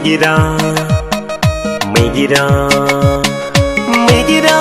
gida, mai gida, mai gida.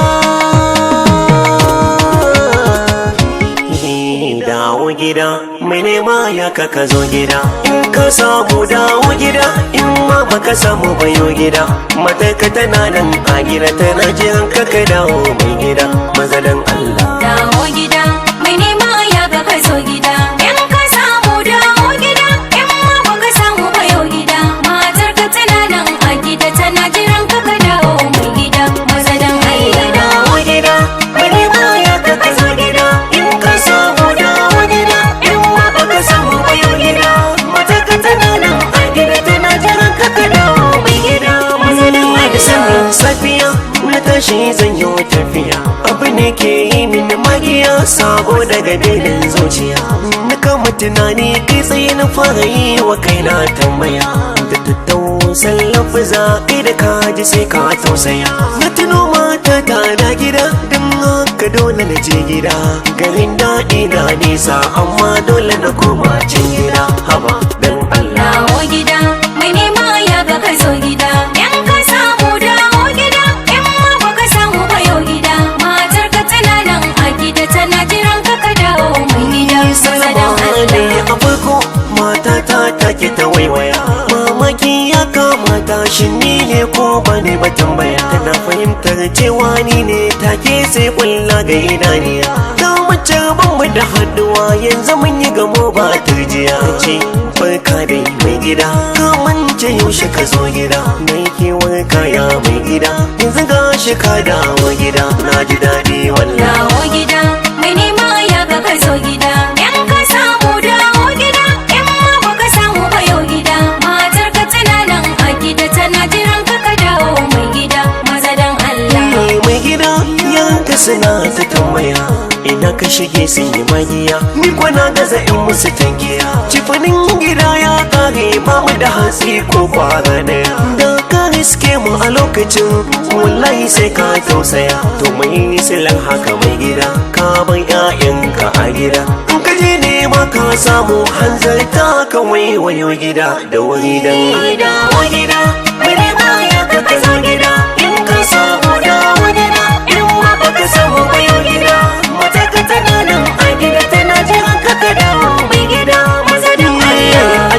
Dawo gida, mai nema ya ka zo gida. In ka samu dawo gida, in ma baka samu bayo gida. Matarka tana nan a gida, tana jiran ka dawo mai gida. Maza dan Allah. Dawo gida, mai nema ya ka zo gida. In ka samu dawo gida, in ma baka samu bayo gida. Matarka tana nan a gida, tana jiran ka dawo mai gida. Maza dan Allah. Dawo gida, mai nema ya ka zo gida. In ka samu dawo gida, in ma baka samu bayo gida. Matarka tana nan a gida, tana jiran ka dawo mai gida. Maza dan Allah. Safiya na tashi zan yi tafiya, abu ne ke yi min magiya, sabo daga daidin zuciya. Na kama tunani kai tsaye na fara yi wa kaina tambaya, da tattausan lafaza kai da kaji sai ka tausaya. Na tuno mata ta na gida, don haka dole na je gida. Garin daɗi na nisa, amma dole na koma can gida. Haba dan Allah. Dawo gida, mai nema ya ka zo gida. In ka samu dawo gida, in ma baka samu bayo gida. Matarka tana nan a gida, tana jiran ka dawo mai gida. Maza dan Allah. A farko matata take ta waiwaya, mamaki ya kamata shi ni ne ko ba ne ba tambaya. Tana fahimtar cewa ni ne take sai kulla ga idaniya. Ta mace banmu da haduwa, yanzu mun yi gamo ba turjiya. Ce barka dai mai gida, ka mance yaushe ka zo gida. Na yi kewar kaya mai gida, yanzu ga shi ka dawo gida. Na ji daɗi wallahi. Dawo gida, mai nema ya ka zo gida. In ka samu dawo gida, in ma baka samu bayo gida. Matarka tana nan a gida, tana jiran ka dawo mai gida. Maza dan Allah. Mai gida yanka suna ta tambaya, ina ka shige sun yi magiya. Ni kwana gaza in musu tangiya, cifanin gida ya kare, ba mu da hatsi ko kwara daya. Da ka riske mu a lokacin, wallahi sai ka tausaya. To mai silan haka mai gida, ka bar 'ya'yanka a gida. In ka je nema ka samu, hanzarta ka waiwayo gida da wuri dan dawo gida. Mai nema ya ka zo gida, in ka samu dawo gida, in ma baka samu bayo gida. Matarka tana nan a gida, tana jiran ka dawo mai gida. Maza da Allah.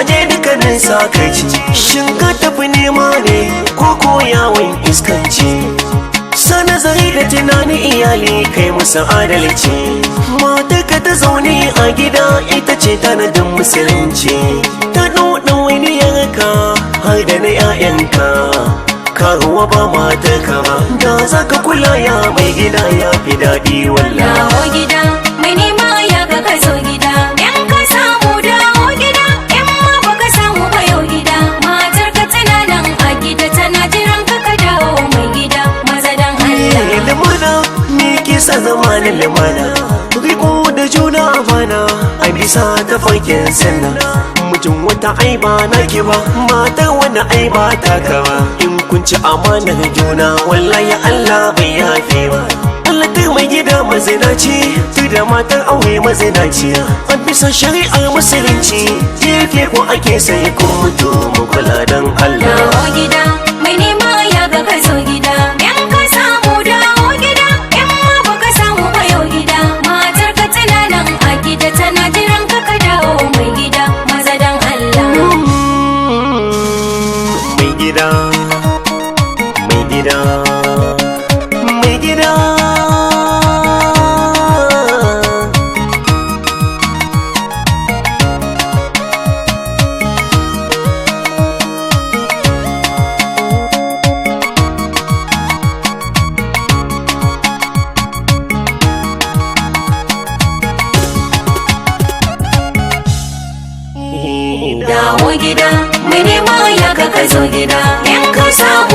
Aje duka nan sakaici, shin ka tafi nema ne ko ko yawon iskanci? Sa nazari da tunanin iyali kai musu adalci. Matarka ta zaune a gida, ita ce tanadin musulunci. Ta ɗauɗa wani yanka har da na 'ya'yanka. Karuwa ba matarka ba, da za ka kula ya mai gida ya fi daɗi wallahi. Dawo gida, mai nema ya ka zo gida. In ka samu dawo gida, in ma baka samu bayo gida. Matarka tana nan a gida, tana jiran ka dawo mai gida. Maza dan Allah. Limana me ke sa zama na limana, riko da juna amana a bisa ta fakin sannan. Mutum wata aiba na ki ba, matar wani aiba ta kama. In kun ci amanar juna, wallahi Allah bai yafe ba. Allah ta mai gida mazinaci, tu da matar aure mazinaci. An bisa shari'ar musulunci, gefe ko ake sai kun mutu mu kula dan Allah. Dawo gida, mai nema ya ka zo gida. In ka samu dawo gida, in ma baka samu bayo gida. Matarka tana nan a gida, tana jiran ka dawo mai gida. Maza dan Allah. Mai gida, mai gida, mai gida. Dawo gida, mai nema ya ka zo gida. In ka samu